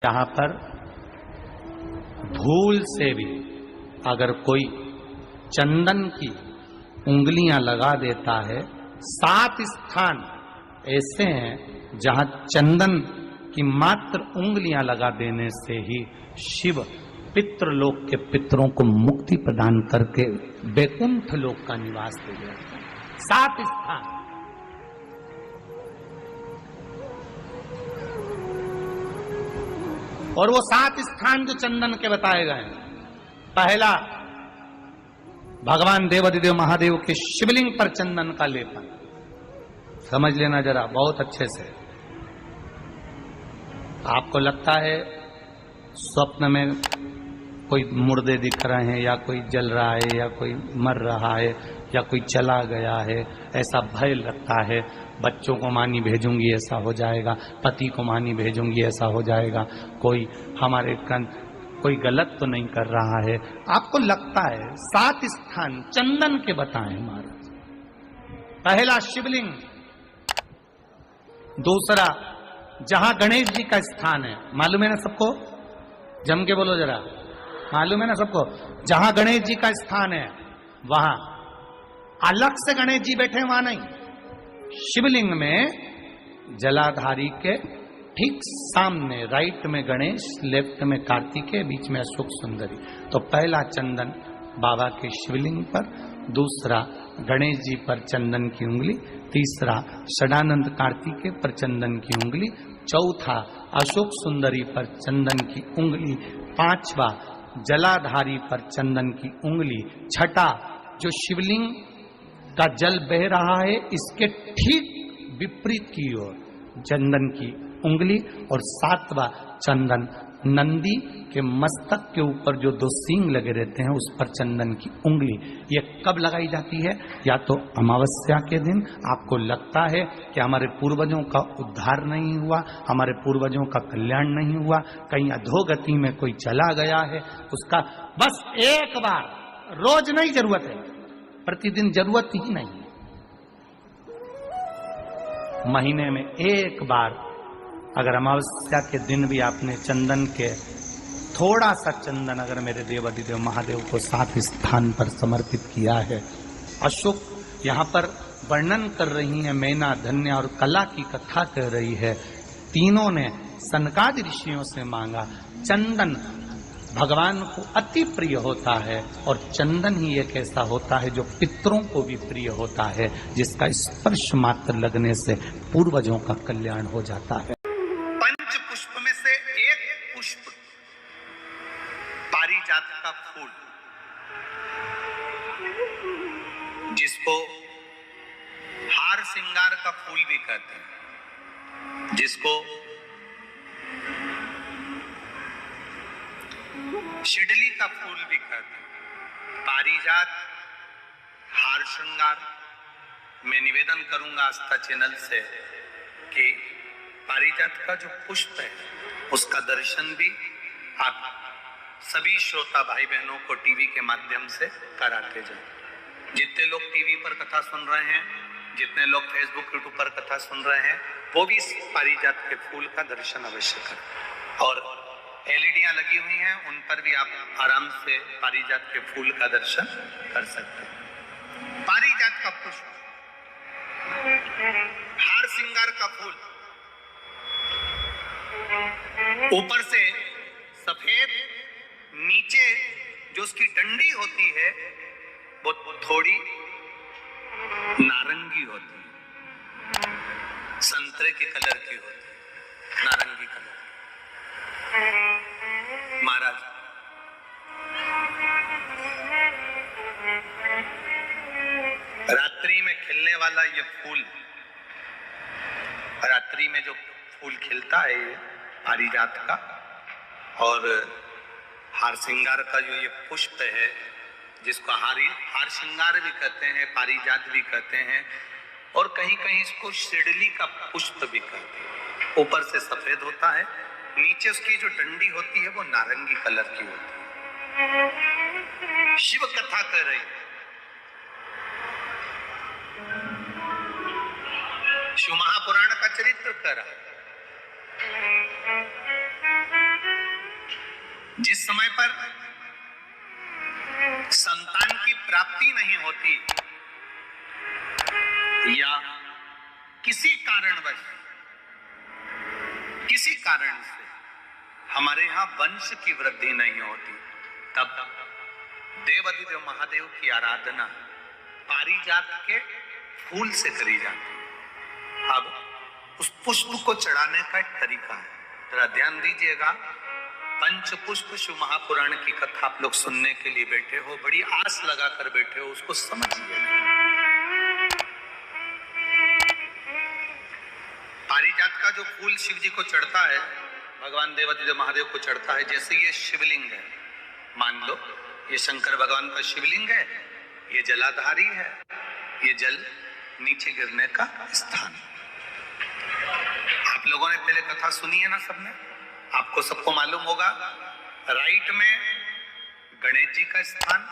यहाँ पर भूल से भी अगर कोई चंदन की उंगलियां लगा देता है, 7 स्थान ऐसे हैं जहां चंदन की मात्र उंगलियां लगा देने से ही शिव पितृलोक के पितरों को मुक्ति प्रदान करके वैकुंठ लोक का निवास दे देते हैं। 7 स्थान। और वो 7 स्थान जो चंदन के बताए गए हैं, पहला भगवान देवाधिदेव महादेव के शिवलिंग पर चंदन का लेपन। समझ लेना जरा बहुत अच्छे से। आपको लगता है स्वप्न में कोई मुर्दे दिख रहे हैं, या कोई जल रहा है, या कोई मर रहा है, या कोई चला गया है, ऐसा भय लगता है। बच्चों को मानी भेजूंगी ऐसा हो जाएगा, पति को मानी भेजूंगी ऐसा हो जाएगा, कोई हमारे कोई गलत तो नहीं कर रहा है। आपको लगता है 7 स्थान चंदन के बताएं महाराज। पहला शिवलिंग, दूसरा जहां गणेश जी का स्थान है, मालूम है ना सबको? जम के बोलो जरा, मालूम है ना सबको? जहां गणेश जी का स्थान है वहां अलग से गणेश जी बैठे, वहां नहीं। शिवलिंग में जलाधारी के ठीक सामने राइट में गणेश, लेफ्ट में कार्तिकेय, बीच में अशोक सुंदरी। तो पहला चंदन बाबा के शिवलिंग पर, दूसरा गणेश जी पर चंदन की उंगली, तीसरा षडानंद कार्तिकेय पर चंदन की उंगली, चौथा अशोक सुंदरी पर चंदन की उंगली, पांचवा जलाधारी पर चंदन की उंगली, छठा जो शिवलिंग का जल बह रहा है इसके ठीक विपरीत की ओर चंदन की उंगली, और 7वां चंदन नंदी के मस्तक के ऊपर जो 2 सींग लगे रहते हैं उस पर चंदन की उंगली। ये कब लगाई जाती है? या तो अमावस्या के दिन। आपको लगता है कि हमारे पूर्वजों का उद्धार नहीं हुआ, हमारे पूर्वजों का कल्याण नहीं हुआ, कहीं अधोगति में कोई चला गया है, उसका बस एक बार, रोज नहीं जरूरत है, प्रतिदिन जरूरत ही नहीं है, महीने में एक बार अगर अमावस्या के दिन भी आपने चंदन के थोड़ा सा चंदन अगर मेरे देवाधिदेव महादेव को 7 स्थान पर समर्पित किया है। अशोक यहाँ पर वर्णन कर रही है, मैना, धन्य और कला की कथा कह रही है। तीनों ने सनकादि ऋषियों से मांगा। चंदन भगवान को अति प्रिय होता है, और चंदन ही एक ऐसा होता है जो पितरों को भी प्रिय होता है, जिसका स्पर्श मात्र लगने से पूर्वजों का कल्याण हो जाता है। पंच पुष्प में से एक पुष्प पारिजात का फूल, जिसको हार श्रृंगार का फूल भी कहते हैं, जिसको शिडली का फूल भी कहते हैं। पारिजात, हार श्रृंगार। मैं निवेदन करूंगा आस्था चैनल से कि पारिजात का जो पुष्प है उसका दर्शन भी आप सभी श्रोता भाई बहनों को टीवी के माध्यम से कराते जाए। जितने लोग टीवी पर कथा सुन रहे हैं, जितने लोग फेसबुक यूट्यूब पर कथा सुन रहे हैं, वो भी इस पारिजात के फूल का दर्शन अवश्य करें। और एलईडियां लगी हुई हैं, उन पर भी आप आराम से पारिजात के फूल का दर्शन कर सकते हैं। पारिजात का पुष्प, हार श्रृंगार का फूल, ऊपर से सफेद, नीचे जो उसकी डंडी होती है वो थोड़ी नारंगी होती है, संतरे के कलर की होती है, नारंगी कलर। महाराज, रात्रि में खिलने वाला ये फूल, रात्रि में जो फूल खिलता है ये पारिजात का, और हार श्रृंगार का जो ये पुष्प है, जिसको हार श्रृंगार भी कहते हैं, पारिजात भी कहते हैं, और कहीं कहीं इसको शिडली का पुष्प भी कहते हैं। ऊपर से सफेद होता है, नीचे उसकी जो डंडी होती है वो नारंगी कलर की होती है। शिव कथा कर रही है, शिव महापुराण का चरित्र कर रहा है। जिस समय पर संतान की प्राप्ति नहीं होती या किसी कारण से हमारे यहां वंश की वृद्धि नहीं होती, तब देवाधिदेव महादेव की आराधना पारिजात के फूल से करी जाती है। अब उस पुष्प को चढ़ाने का एक तरीका है, जरा ध्यान दीजिएगा। पंच पुष्प शिव महापुराण की कथा आप लोग सुनने के लिए बैठे हो, बड़ी आस लगा कर बैठे हो, उसको समझिए। पारिजात का जो फूल शिव जी को चढ़ता है, भगवान देवाधिदेव महादेव को चढ़ता है, जैसे ये शिवलिंग है, मान लो ये शंकर भगवान का शिवलिंग है, ये जलाधारी है, ये जल नीचे गिरने का स्थान। आप लोगों ने पहले कथा सुनी है ना सबने, आपको सबको मालूम होगा। राइट में गणेश जी का स्थान,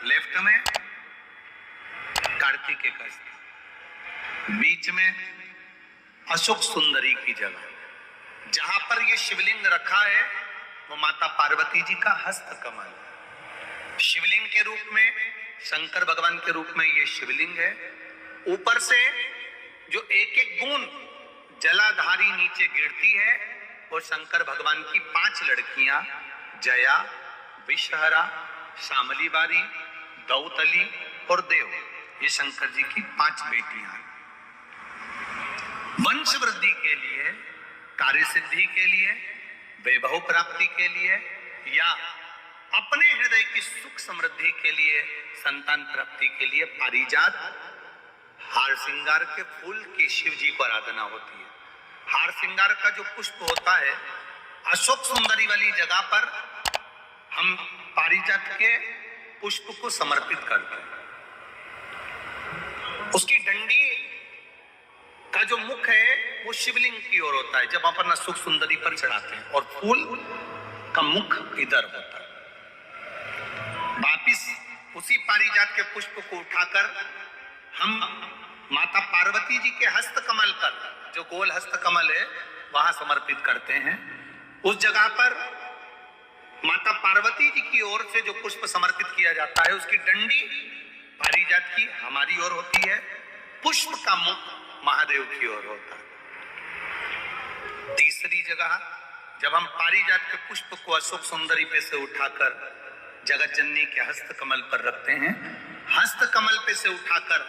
लेफ्ट में कार्तिकेय का स्थान, बीच में अशोक सुंदरी की जगह। जहां पर ये शिवलिंग रखा है वो माता पार्वती जी का हस्त कमल है। शिवलिंग के रूप में, शंकर भगवान के रूप में ये शिवलिंग है। ऊपर से जो एक एक बूंद जलाधारी नीचे गिरती है वो शंकर भगवान की 5 लड़कियां, जया, विषहरा, शामली बारी, दौतली और देव, ये शंकर जी की 5 बेटियां हैं। वंश वृद्धि के लिए, कार्य सिद्धि के लिए, वैभव प्राप्ति के लिए या अपने हृदय की सुख समृद्धि के लिए, संतान प्राप्ति के लिए पारिजात हार श्रृंगार के फूल की शिव जी को आराधना होती है। हार श्रृंगार का जो पुष्प होता है, अशोक सुंदरी वाली जगह पर हम पारिजात के पुष्प को समर्पित करते हैं। उसकी डंडी का जो मुख है वो शिवलिंग की ओर होता है जब अपन अशोक सुंदरी पर चढ़ाते हैं, और फूल का मुख इधर होता है। वापिस उसी पारिजात के पुष्प को उठाकर हम माता पार्वती जी के हस्त कमल पर, जो गोल हस्त कमल है, वहां समर्पित करते हैं। उस जगह पर माता पार्वती जी की ओर से जो पुष्प समर्पित किया जाता है, उसकी डंडी पारिजात की हमारी ओर होती है, पुष्प का मुख महादेव की ओर होता है। तीसरी जगह जब हम पारिजात के पुष्प को अशोक सुंदरी पे से उठाकर जगत जननी के हस्त कमल पर रखते हैं, हस्त कमल पे से उठाकर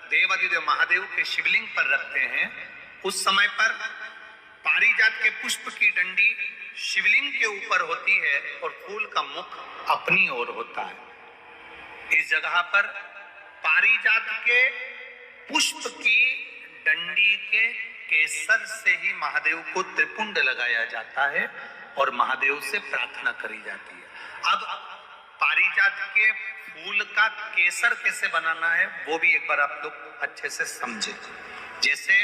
देवाधिदेव महादेव के शिवलिंग पर रखते हैं, उस समय पर पारिजात के पुष्प की डंडी शिवलिंग के ऊपर होती है और फूल का मुख अपनी ओर होता है। इस जगह पर पारिजात के पुष्प की डंडी के केसर से ही महादेव को त्रिपुंड लगाया जाता है और महादेव से प्रार्थना करी जाती है। अब पारिजात के फूल का केसर कैसे बनाना है वो भी एक बार आप लोग अच्छे से समझे। जैसे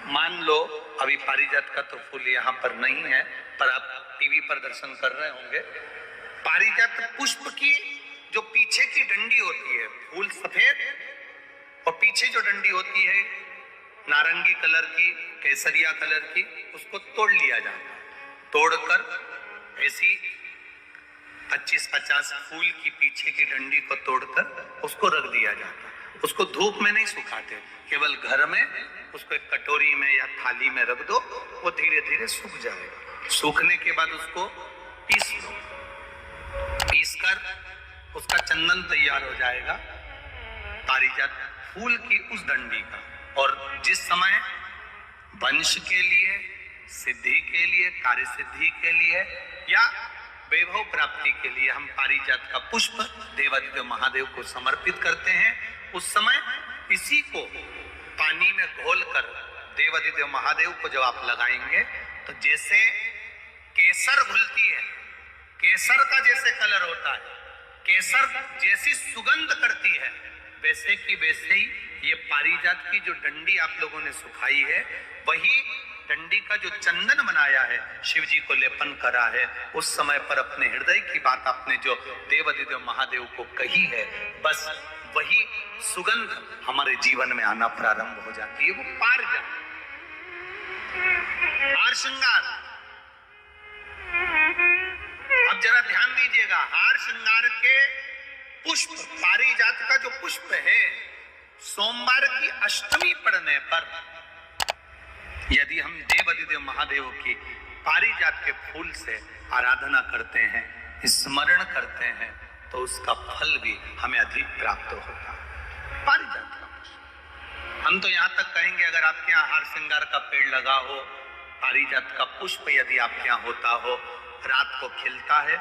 मान लो अभी पारिजात का तो फूल यहाँ पर नहीं है, पर आप टीवी पर दर्शन कर रहे होंगे। पारिजात पुष्प की जो पीछे की डंडी होती है, फूल सफेद और पीछे जो डंडी होती है नारंगी कलर की, केसरिया कलर की, उसको तोड़ लिया जाता है। तोड़कर ऐसी 25-50 फूल की पीछे की डंडी को तोड़कर उसको रख दिया जाता है। उसको धूप में नहीं सुखाते, केवल घर में उसको एक कटोरी में या थाली में रख दो, वो धीरे धीरे सूख जाएगा। सूखने के बाद उसको पीस लो, पीसकर उसका चंदन तैयार हो जाएगा पारिजात फूल की उस डंडी का। और जिस समय वंश के लिए, सिद्धि के लिए, कार्य सिद्धि के लिए या वैभव प्राप्ति के लिए हम पारिजात का पुष्प देवाधिदेव महादेव को समर्पित करते हैं, उस समय इसी को पानी में घोलकर देवाधिदेव महादेव को जब आप लगाएंगे तो जैसे केसर घुलती है, केसर का जैसे कलर होता है, केसर जैसी सुगंध करती है, वैसे की वैसे ही ये पारिजात की जो डंडी आप लोगों ने सुखाई है, वही डंडी का जो चंदन बनाया है, शिव जी को लेपन करा है, उस समय पर अपने हृदय की बात आपने जो देवाधिदेव महादेव को कही है, बस वही सुगंध हमारे जीवन में आना प्रारंभ हो जाती है। वो पारिजात हार श्रृंगार हार श्रृंगार के पुष्प, पारिजात का जो पुष्प है, सोमवार की अष्टमी पड़ने पर यदि हम देवाधिदेव महादेव की पारिजात के फूल से आराधना करते हैं, स्मरण करते हैं, तो उसका फल भी हमें अधिक प्राप्त होता है। पारिजात का पुष्प, हम तो यहां तक कहेंगे अगर आपके यहाँ हार श्रृंगार का पेड़ लगा हो, पारिजात का पुष्प यदि आपके यहाँ होता हो, रात को खिलता है,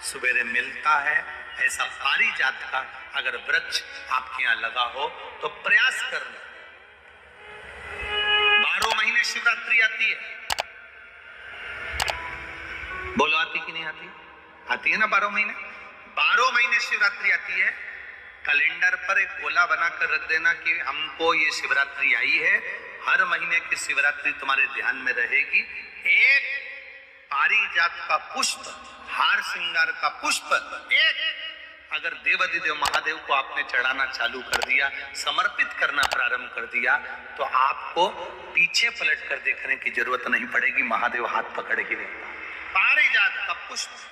सवेरे मिलता है, ऐसा पारिजात का अगर वृक्ष आपके यहाँ लगा हो तो प्रयास करना। 12 महीने शिवरात्रि आती है, बोलो आती कि नहीं आती? आती है ना 12 महीने। 12 महीने शिवरात्रि आती है। कैलेंडर पर एक गोला बनाकर रख देना कि हमको ये शिवरात्रि आई है, हर महीने की शिवरात्रि तुम्हारे ध्यान में रहेगी। एक पारिजात का पुष्प, हार श्रृंगार का पुष्प, एक अगर देवाधिदेव महादेव को आपने चढ़ाना चालू कर दिया, समर्पित करना प्रारंभ कर दिया, तो आपको पीछे पलट कर देखने की जरूरत नहीं पड़ेगी, महादेव हाथ पकड़ के देता। पारिजात का पुष्प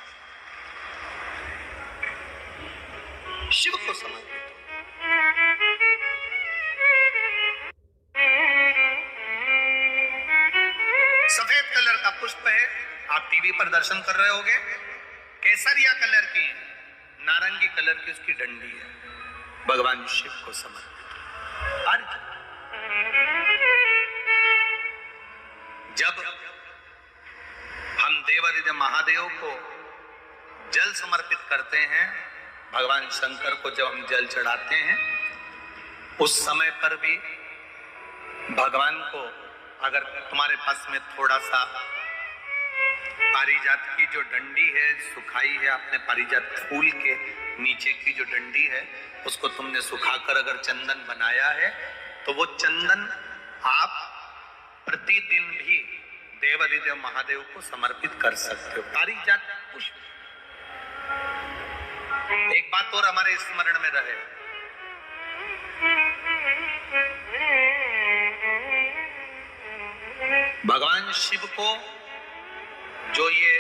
शिव को समर्पित। सफेद कलर का पुष्प है, आप टीवी पर दर्शन कर रहे होंगे। केसरिया कलर की, नारंगी कलर की उसकी डंडी है, भगवान शिव को समर्पित। जब हम देवाधिदेव महादेव को जल समर्पित करते हैं, भगवान शंकर को जब हम जल चढ़ाते हैं, उस समय पर भी भगवान को अगर तुम्हारे पास में थोड़ा सा पारिजात की जो डंडी है सुखाई है, आपने पारिजात फूल के नीचे की जो डंडी है उसको तुमने सुखाकर अगर चंदन बनाया है, तो वो चंदन आप प्रतिदिन भी देवाधिदेव महादेव को समर्पित कर सकते हो। पारिजात पुष्प। एक बात और हमारे स्मरण में रहे, भगवान शिव को जो ये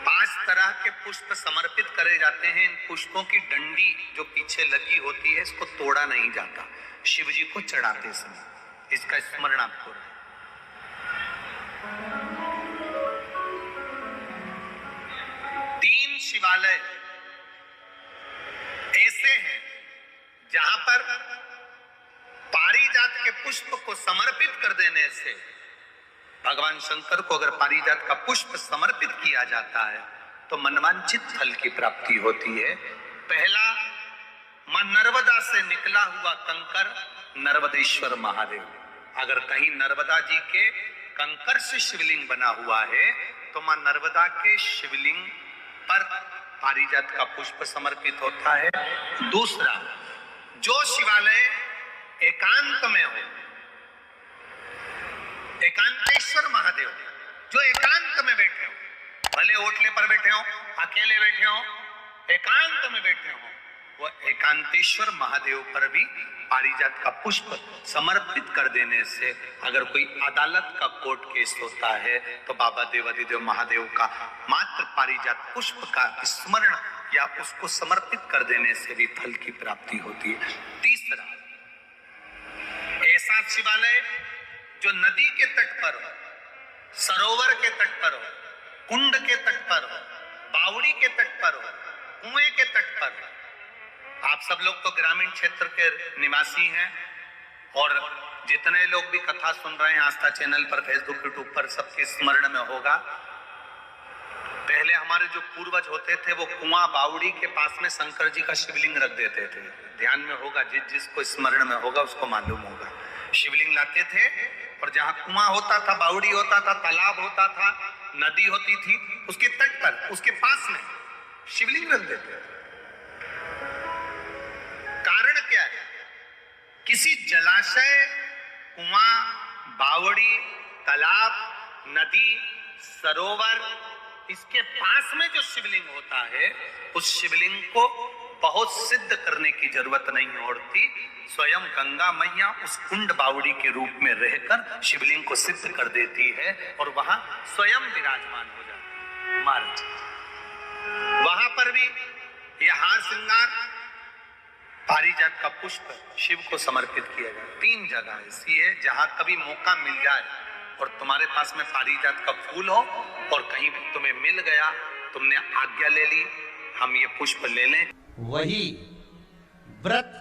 5 तरह के पुष्प समर्पित करे जाते हैं, इन पुष्पों की डंडी जो पीछे लगी होती है इसको तोड़ा नहीं जाता शिव जी को चढ़ाते समय, इसका स्मरण आपको रहे। 3 शिवालय ऐसे हैं जहां पर पारिजात के पुष्प को समर्पित कर देने से, भगवान शंकर को अगर पारिजात का पुष्प समर्पित किया जाता है तो मनवांछित फल की प्राप्ति होती है। पहला, मां नर्मदा से निकला हुआ कंकर नर्मदेश्वर महादेव। अगर कहीं नर्मदा जी के कंकर से शिवलिंग बना हुआ है तो मां नर्मदा के शिवलिंग पर पारिजात का पुष्प समर्पित होता है। दूसरा, जो शिवालय एकांत में हो, एकांतेश्वर महादेव जो एकांत में बैठे हो, भले ओटले पर बैठे हो, अकेले बैठे हो, एकांत में बैठे हो, वो एकांतेश्वर महादेव पर भी पारिजात का पुष्प समर्पित कर देने से, अगर कोई अदालत का कोर्ट केस होता है तो बाबा देवाधिदेव महादेव का मात्र पारिजात पुष्प का स्मरण या उसको समर्पित कर देने से भी फल की प्राप्ति होती है। तीसरा, ऐसा शिवालय जो नदी के तट पर हो, सरोवर के तट पर हो, कुंड के तट पर हो, बावड़ी के तट पर हो, कुएं के तट पर हो। आप सब लोग तो ग्रामीण क्षेत्र के निवासी हैं और जितने लोग भी कथा सुन रहे हैं आस्था चैनल पर, फेसबुक, यूट्यूब पर, सबके स्मरण में होगा, पहले हमारे जो पूर्वज होते थे वो कुआं बावड़ी के पास में शंकर जी का शिवलिंग रख देते थे। ध्यान में होगा, जिसको स्मरण में होगा उसको मालूम होगा। शिवलिंग लाते थे और जहां कुआं होता था, बावड़ी होता था, तालाब होता था, नदी होती थी, उसके तट पर, उसके पास में शिवलिंग रख देते थे। कारण क्या है? किसी जलाशय, कुआं, बावड़ी, तालाब, नदी, सरोवर, इसके पास में जो शिवलिंग होता है उस शिवलिंग को बहुत सिद्ध करने की जरूरत नहीं होती। स्वयं गंगा मैया उस कुंड बावड़ी के रूप में रहकर शिवलिंग को सिद्ध कर देती है और वहां स्वयं विराजमान हो जाती है। महाराज वहां पर भी यह हार श्रृंगार पारिजात का पुष्प शिव को समर्पित किया गया। 3 जगह ऐसी है जहां कभी मौका मिल जाए और तुम्हारे पास में पारिजात का फूल हो और कहीं भी तुम्हें मिल गया, तुमने आज्ञा ले ली, हम ये पुष्प ले लें, वही व्रत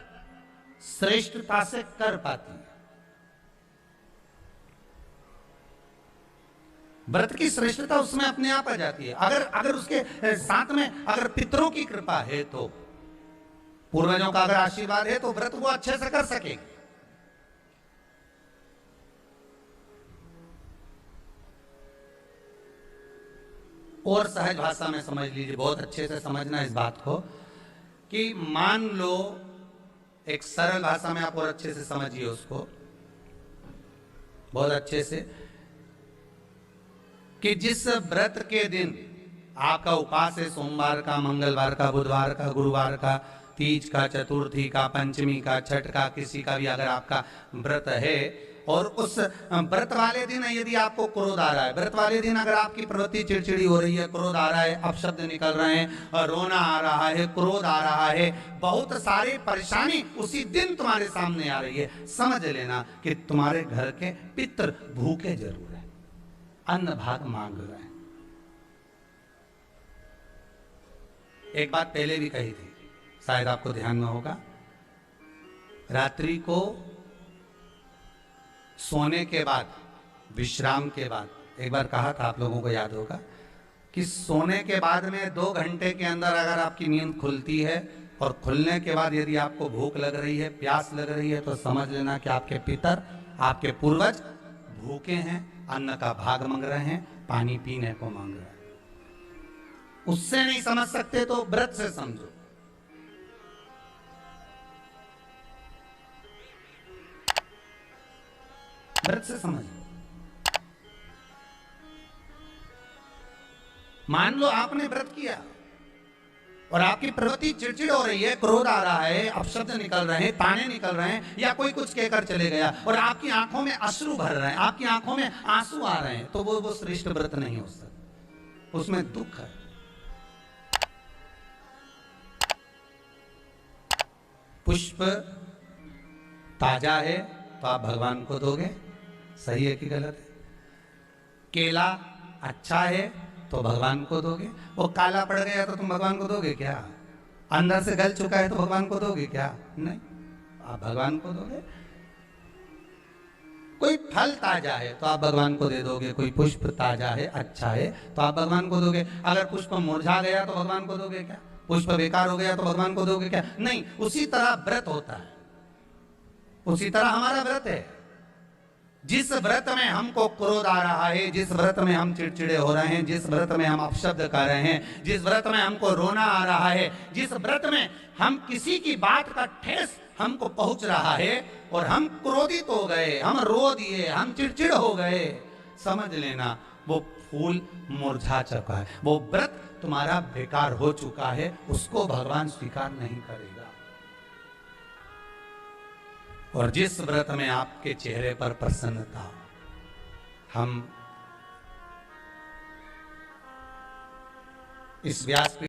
श्रेष्ठता से कर पाती है। व्रत की श्रेष्ठता उसमें अपने आप आ जाती है। अगर उसके साथ में अगर पितरों की कृपा है, तो पूर्वजों का अगर आशीर्वाद है, तो व्रत वो अच्छे से कर सके। और सहज भाषा में समझ लीजिए, बहुत अच्छे से समझना इस बात को, कि मान लो, एक सरल भाषा में आप और अच्छे से समझिए उसको, बहुत अच्छे से, कि जिस व्रत के दिन आपका उपवास है, सोमवार का, मंगलवार का, बुधवार का, गुरुवार का, तीज का, चतुर्थी का, पंचमी का, छठ का, किसी का भी अगर आपका व्रत है, और उस व्रत वाले दिन यदि आपको क्रोध आ रहा है, व्रत वाले दिन अगर आपकी प्रवृत्ति चिड़चिड़ी हो रही है, क्रोध आ रहा है, अपशब्द निकल रहे हैं, रोना आ रहा है, क्रोध आ रहा है, बहुत सारी परेशानी उसी दिन तुम्हारे सामने आ रही है, समझ लेना कि तुम्हारे घर के पितर भूखे जरूर है, अन्न भाग मांग रहे हैं। एक बात पहले भी कही थी, शायद आपको ध्यान में होगा, रात्रि को सोने के बाद, विश्राम के बाद, एक बार कहा था, आप लोगों को याद होगा, कि सोने के बाद में 2 घंटे के अंदर अगर आपकी नींद खुलती है और खुलने के बाद यदि आपको भूख लग रही है, प्यास लग रही है, तो समझ लेना कि आपके पितर, आपके पूर्वज भूखे हैं, अन्न का भाग मांग रहे हैं, पानी पीने को मांग रहे हैं। उससे नहीं समझ सकते तो व्रत से समझो। व्रत से समझो। मान लो आपने व्रत किया और आपकी प्रवृत्ति चिड़चिड़ हो रही है, क्रोध आ रहा है, अपशब्द निकल रहे हैं, ताने निकल रहे हैं, या कोई कुछ कहकर चले गया और आपकी आंखों में अश्रु भर रहे हैं, आपकी आंखों में आंसू आ रहे हैं, तो वो श्रेष्ठ व्रत नहीं हो सकता, उसमें दुख है। पुष्प ताजा है तो आप भगवान को दोगे, सही है कि गलत है? केला अच्छा है तो भगवान को दोगे, वो काला पड़ गया तो तुम भगवान को दोगे क्या? अंदर से गल चुका है तो भगवान को दोगे क्या? नहीं, आप भगवान को दोगे। कोई फल ताजा है तो आप भगवान को दे दोगे, कोई पुष्प ताजा है, अच्छा है, तो आप भगवान को दोगे। अगर पुष्प मुरझा गया तो भगवान को दोगे क्या? पुष्प बेकार हो गया तो भगवान को दोगे क्या? नहीं। उसी तरह व्रत होता है, उसी तरह हमारा व्रत है। जिस व्रत में हमको क्रोध आ रहा है, जिस व्रत में हम चिड़चिड़े हो रहे हैं, जिस व्रत में हम अपशब्द कर रहे हैं, जिस व्रत में हमको रोना आ रहा है, जिस व्रत में हम किसी की बात का ठेस हमको पहुंच रहा है और हम क्रोधित हो गए, हम रो दिए, हम चिड़चिड़ हो गए, समझ लेना वो फूल मुरझा चुका है, वो व्रत तुम्हारा बेकार हो चुका है, उसको भगवान स्वीकार नहीं करेगा। और जिस व्रत में आपके चेहरे पर प्रसन्नता, हम इस व्यास